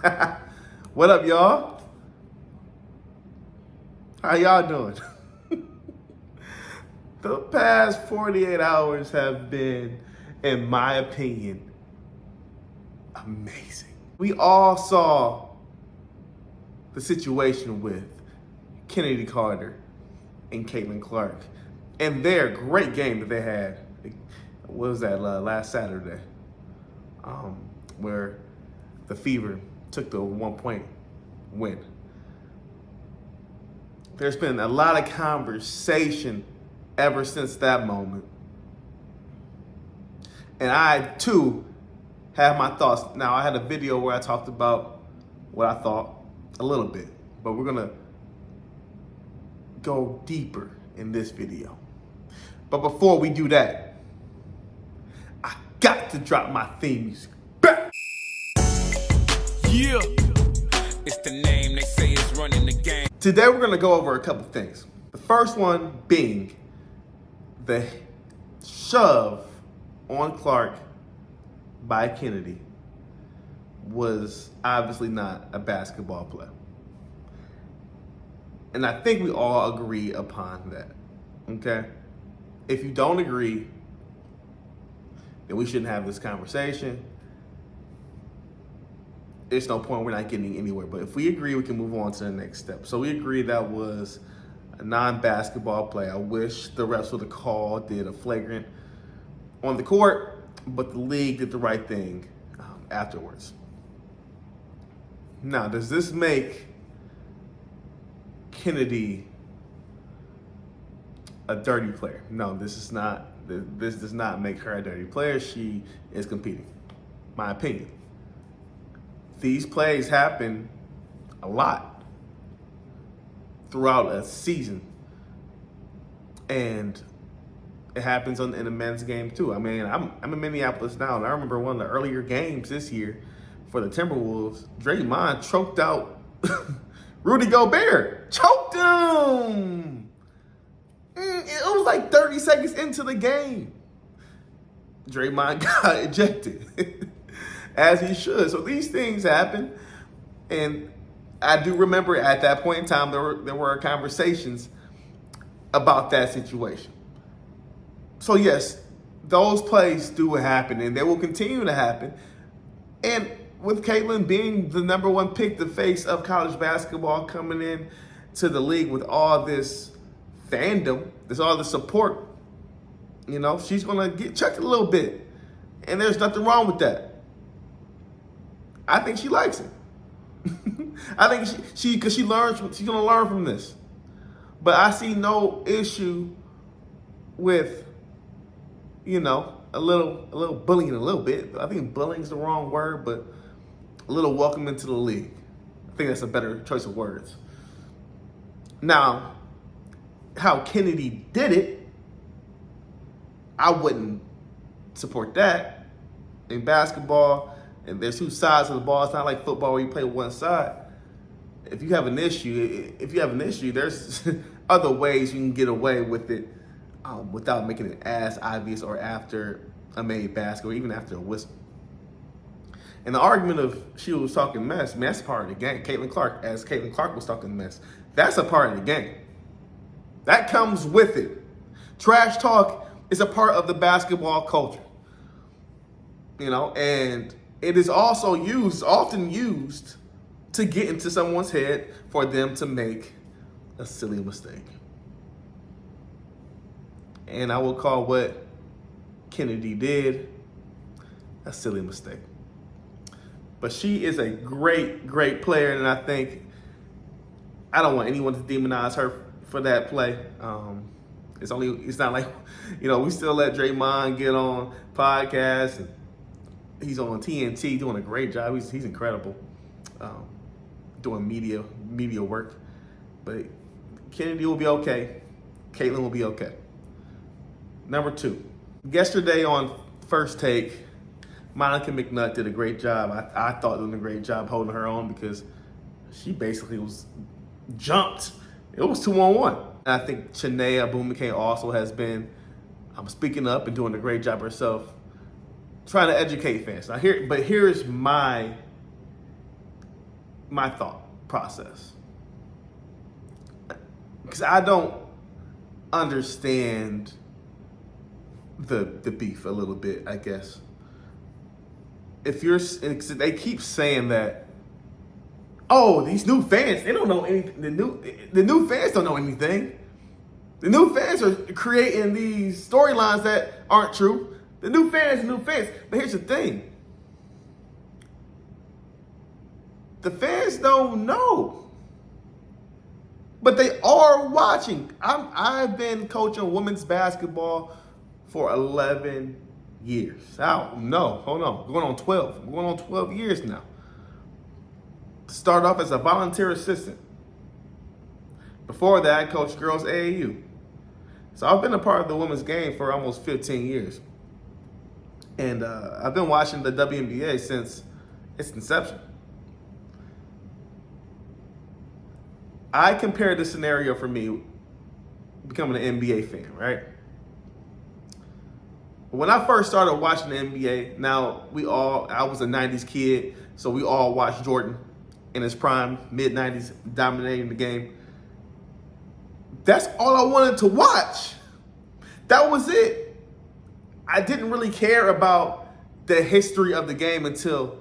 What up, y'all? How y'all doing? The past 48 hours have been, in my opinion, amazing. We all saw the situation with Kennedy Carter and Caitlin Clark and their great game that they had. What was that, last Saturday? Where the Fever took the 1-point win. There's been a lot of conversation ever since that moment. And I, too, have my thoughts. Now, I had a video where I talked about what I thought a little bit, but we're going to go deeper in this video. But before we do that, I got to drop my theme music. Yeah, it's the name they say is running the game. Today we're going to go over a couple things. The first one being the shove on Clark by Kennedy was obviously not a basketball play. And I think we all agree upon that, okay? If you don't agree, then we shouldn't have this conversation. There's no point, we're not getting anywhere. But if we agree, we can move on to the next step. So we agree that was a non-basketball play. I wish the refs would have called, did a flagrant on the court, but the league did the right thing afterwards. Now, does this make Kennedy a dirty player? No, this is not. This does not make her a dirty player. She is competing, my opinion. These plays happen a lot throughout a season, and it happens in the men's game too. I mean, I'm in Minneapolis now, and I remember one of the earlier games this year for the Timberwolves. Draymond choked out Rudy Gobert. Choked him. It was like 30 seconds into the game. Draymond got ejected, as he should. So these things happen, and I do remember at that point in time there were conversations about that situation. So yes, those plays do happen, and they will continue to happen. And with Caitlin being the number one pick, the face of college basketball, coming in to the league with all this fandom, there's all the support, you know, she's gonna get checked a little bit, and there's nothing wrong with that. I think she likes it. I think because she's gonna learn from this. But I see no issue with, you know, a little bullying a little bit. I think bullying is the wrong word, but a little welcome into the league. I think that's a better choice of words. Now, how Kennedy did it, I wouldn't support that. In basketball, and there's two sides of the ball. It's not like football where you play one side. If you have an issue, there's other ways you can get away with it without making it as obvious or after a made basket or even after a whistle. And the argument of she was talking mess, that's part of the game. Caitlin Clark was talking mess. That's a part of the game. That comes with it. Trash talk is a part of the basketball culture. You know, and it is also often used to get into someone's head for them to make a silly mistake. And I will call what Kennedy did a silly mistake. But she is a great, great player, and I think I don't want anyone to demonize her for that play. It's not like, you know, we still let Draymond get on podcasts, and he's on TNT doing a great job. He's incredible, doing media work. But Kennedy will be okay. Caitlin will be okay. Number two, yesterday on First Take, Monica McNutt did a great job. I thought doing a great job holding her on because she basically was jumped. It was 2-on-1. And I think Chiney Ebumike also has been speaking up and doing a great job herself, trying to educate fans. Here's my my thought process. Because I don't understand the beef a little bit, I guess. If you're, they keep saying that, oh, these new fans, they don't know anything. The new fans don't know anything. The new fans are creating these storylines that aren't true. The new fans. But here's the thing. The fans don't know. But they are watching. I've been coaching women's basketball for 11 years. Hold on. Going on 12. I'm going on 12 years now. Started off as a volunteer assistant. Before that, I coached girls AAU. So I've been a part of the women's game for almost 15 years. And I've been watching the WNBA since its inception. I compared the scenario for me becoming an NBA fan, right? When I first started watching the NBA, I was a 90s kid, so we all watched Jordan in his prime, mid-90s, dominating the game. That's all I wanted to watch. That was it. I didn't really care about the history of the game until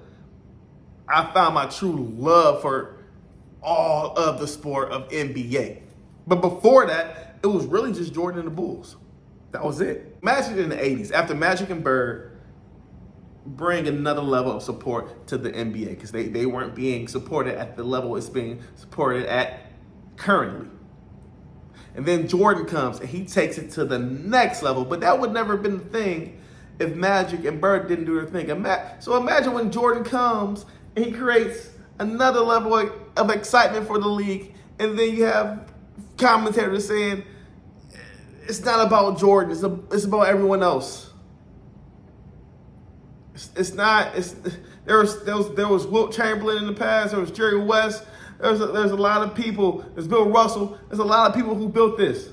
I found my true love for all of the sport of NBA. But before that, it was really just Jordan and the Bulls. That was it. Imagine in the 80s, after Magic and Bird bring another level of support to the NBA, because they weren't being supported at the level it's being supported at currently. And then Jordan comes and he takes it to the next level. But that would never have been the thing if Magic and Bird didn't do their thing. So imagine when Jordan comes and he creates another level of excitement for the league. And then you have commentators saying, it's not about Jordan, it's about everyone else. There was Wilt Chamberlain in the past, there was Jerry West, there's a lot of people, there's Bill Russell, there's a lot of people who built this.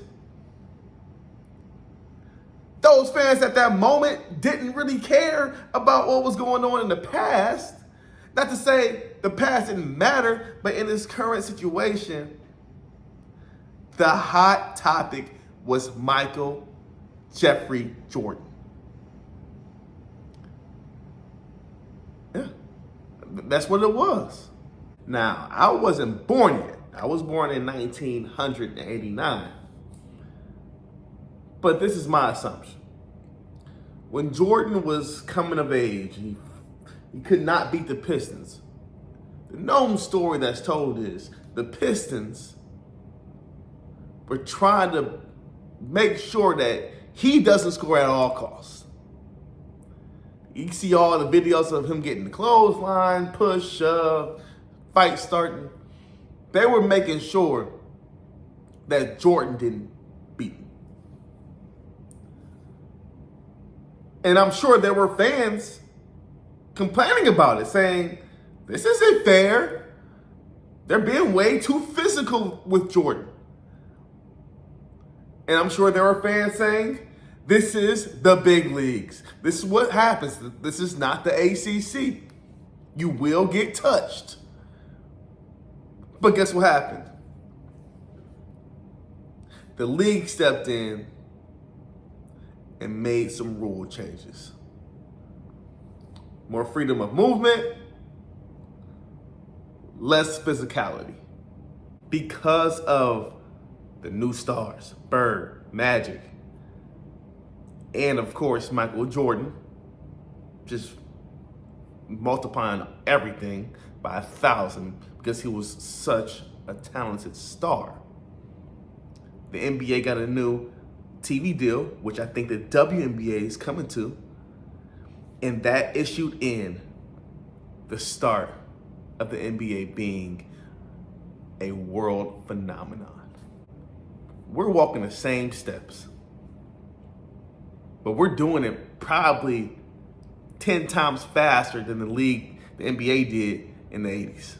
Those fans at that moment didn't really care about what was going on in the past. Not to say the past didn't matter, but in this current situation, the hot topic was Michael Jeffrey Jordan. Yeah, that's what it was. Now, I wasn't born yet. I was born in 1989. But this is my assumption. When Jordan was coming of age, he could not beat the Pistons. The known story that's told is the Pistons were trying to make sure that he doesn't score at all costs. You can see all the videos of him getting the clothesline, push, shove, fight starting. They were making sure that Jordan didn't beat him. And I'm sure there were fans complaining about it, saying, this isn't fair. They're being way too physical with Jordan. And I'm sure there were fans saying, this is the big leagues. This is what happens. This is not the ACC. You will get touched. But guess what happened? The league stepped in and made some rule changes. More freedom of movement, less physicality. Because of the new stars, Bird, Magic, and of course, Michael Jordan, just multiplying everything by 1,000 because he was such a talented star. The NBA got a new TV deal, which I think the WNBA is coming to, and that issued in the start of the NBA being a world phenomenon. We're walking the same steps, but we're doing it probably 10 times faster than the NBA did in the 80s.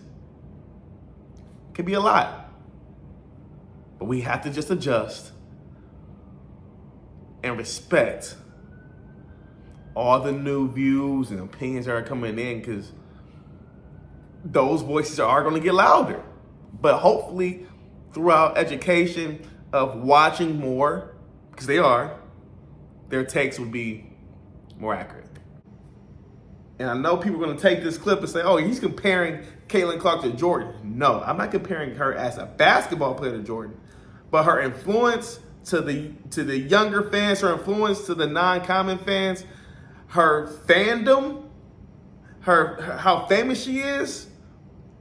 Could be a lot, but we have to just adjust and respect all the new views and opinions that are coming in, because those voices are going to get louder. But hopefully, throughout education of watching more, because they are, their takes would be more accurate. And I know people are going to take this clip and say, oh, he's comparing Caitlin Clark to Jordan. No, I'm not comparing her as a basketball player to Jordan, but her influence to the younger fans, her influence to the non-common fans, her fandom, her how famous she is,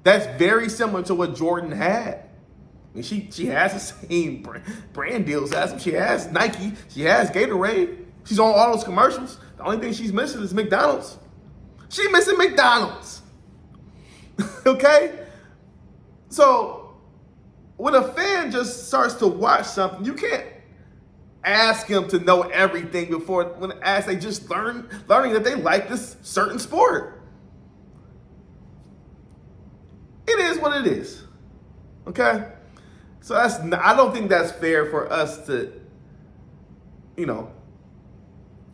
that's very similar to what Jordan had. I mean, she has the same brand deals as him. She has Nike. She has Gatorade. She's on all those commercials. The only thing she's missing is McDonald's. She's missing McDonald's. Okay? So when a fan just starts to watch something, you can't ask him to know everything as they just learning that they like this certain sport. It is what it is. Okay? So I don't think that's fair for us to,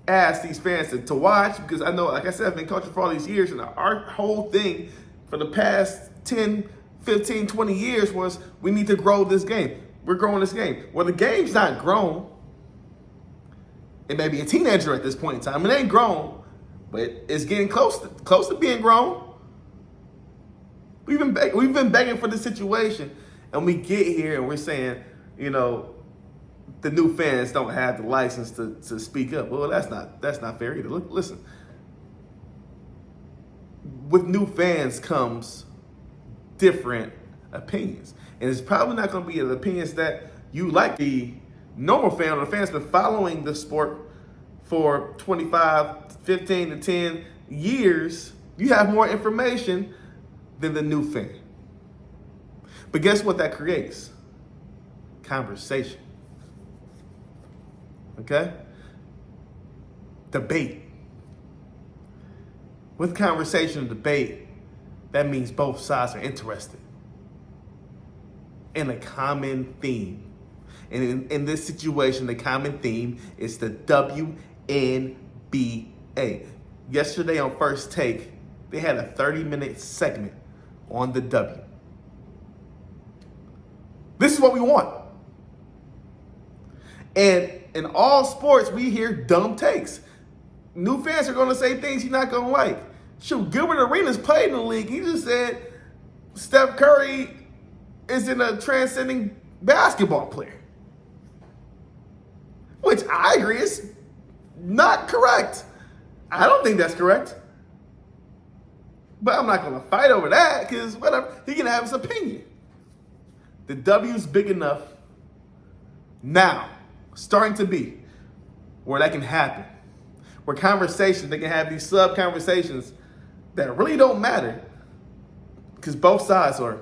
ask these fans to watch, because I know, like I said, I've been coaching for all these years, and our whole thing for the past 10, 15, 20 years was we need to grow this game. We're growing this game. Well, the game's not grown. It may be a teenager at this point in time. It ain't grown, but it's getting close to being grown. We've been begging for this situation, and we get here and we're saying, the new fans don't have the license to speak up. Well, that's not fair either. Look, listen. With new fans comes different opinions, and it's probably not going to be the opinions that you like. The normal fan or the fan that's been following the sport for 15 to 10 years, you have more information than the new fan. But guess what that creates? Conversation. Okay? Debate. With conversation and debate, that means both sides are interested in a common theme. And in this situation, the common theme is the WNBA. Yesterday on First Take, they had a 30-minute segment on the W. This is what we want. And in all sports, we hear dumb takes. New fans are going to say things you're not going to like. Shoot, Gilbert Arenas played in the league. He just said Steph Curry isn't a transcending basketball player. Which I agree is not correct. I don't think that's correct. But I'm not going to fight over that, because whatever, he can have his opinion. The W's big enough now, starting to be, where that can happen. Where conversations, they can have these sub-conversations that really don't matter, because both sides are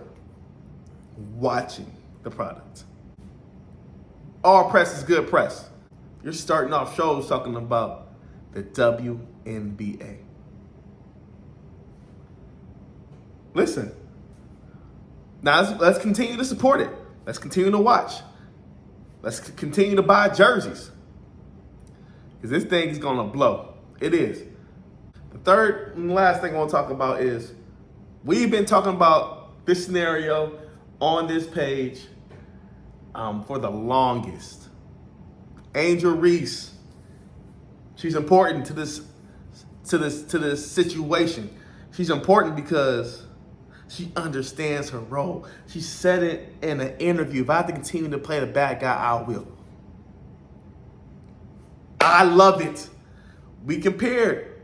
watching the product. All press is good press. You're starting off shows talking about the WNBA. Listen, now let's continue to support it. Let's continue to watch. Let's continue to buy jerseys, because this thing is going to blow. It is. The third and last thing I want to talk about is we've been talking about this scenario on this page for the longest. Angel Reese, she's important to this situation. She's important because she understands her role. She said it in an interview. If I have to continue to play the bad guy, I will. I love it. We compared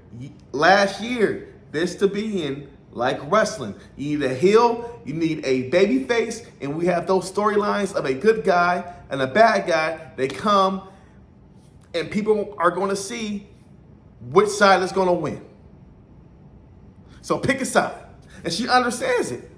last year this to being like wrestling. You need a heel, you need a baby face, and we have those storylines of a good guy and a bad guy. They come, and people are going to see which side is going to win. So pick a side. And she understands it.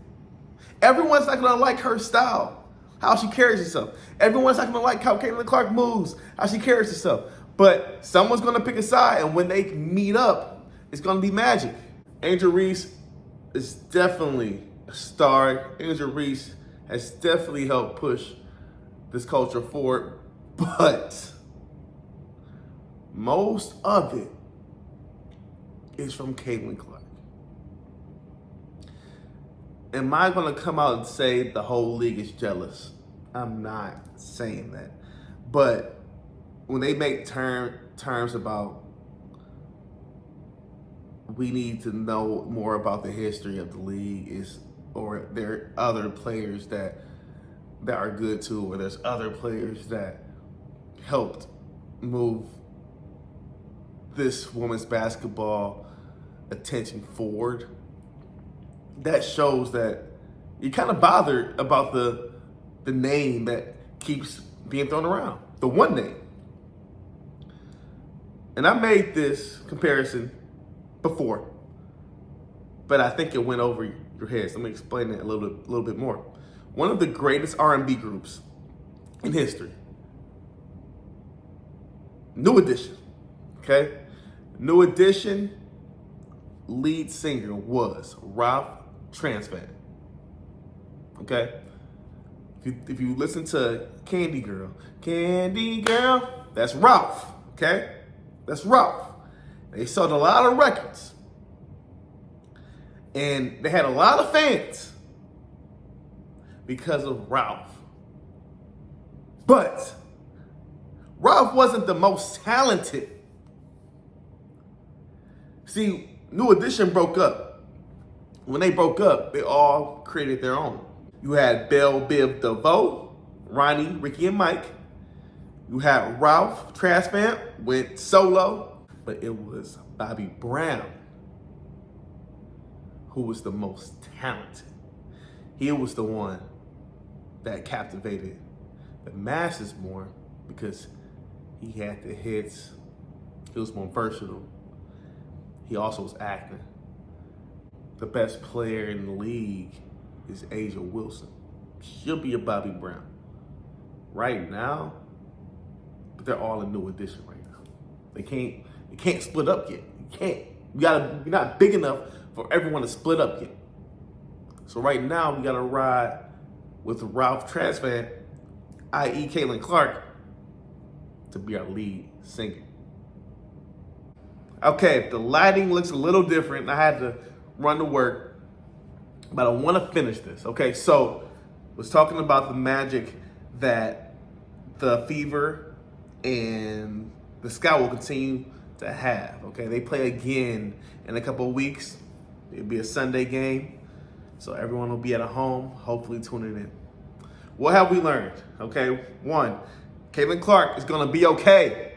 Everyone's not going to like her style, how she carries herself. Everyone's not going to like how Caitlin Clark moves, how she carries herself. But someone's going to pick a side, and when they meet up, it's going to be magic. Angel Reese is definitely a star. Angel Reese has definitely helped push this culture forward. But most of it is from Caitlin Clark. am I going to come out and say the whole league is jealous? I'm not saying that. But when they make terms about we need to know more about the history of the league or there are other players that are good too, or there's other players that helped move this women's basketball attention forward, that shows that you're kind of bothered about the name that keeps being thrown around, the one name. And I made this comparison before, but I think it went over your heads. Let me explain that a little bit more. One of the greatest R&B groups in history, New Edition, okay? New Edition lead singer was Ralph Tresvant, okay? If you listen to Candy Girl, that's Ralph, okay? That's Ralph. They sold a lot of records. And they had a lot of fans because of Ralph. But Ralph wasn't the most talented. See, New Edition broke up. When they broke up, they all created their own. You had Belle Biv DeVoe, Ronnie, Ricky, and Mike. You had Ralph Tresvant went solo, but it was Bobby Brown who was the most talented. He was the one that captivated the masses more because he had the hits. He was more versatile. He also was acting. The best player in the league is Asia Wilson. She'll be a Bobby Brown. Right now, but they're all in New Edition right now. They can't split up yet. You can't. You're not big enough for everyone to split up yet. So right now, we gotta ride with Ralph Tresvant, i.e. Caitlin Clark, to be our lead singer. Okay, the lighting looks a little different. I had to run to work, but I want to finish this. Okay, so I was talking about the magic that the Fever and the Scout will continue to have. Okay, they play again in a couple of weeks. It'll be a Sunday game, so everyone will be at home, hopefully tuning in. What have we learned? Okay, one, Caitlin Clark is gonna be okay.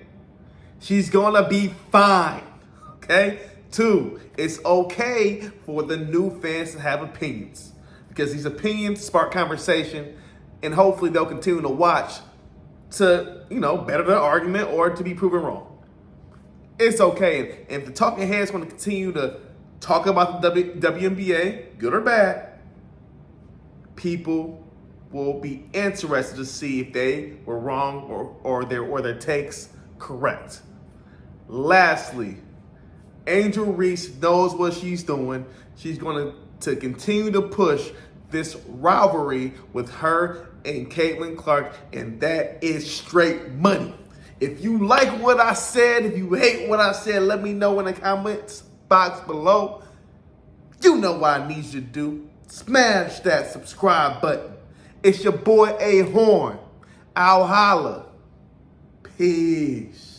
She's gonna be fine. Okay? Two, it's okay for the new fans to have opinions because these opinions spark conversation and hopefully they'll continue to watch to, better their argument or to be proven wrong. It's okay. And if the talking heads want to continue to talk about the WNBA, good or bad, people will be interested to see if they were wrong or their takes correct. Lastly, Angel Reese knows what she's doing. She's going to continue to push this rivalry with her and Caitlin Clark, and that is straight money. If you like what I said, if you hate what I said, let me know in the comments box below. You know what I need you to do. Smash that subscribe button. It's your boy A Horn. I'll holla. Peace.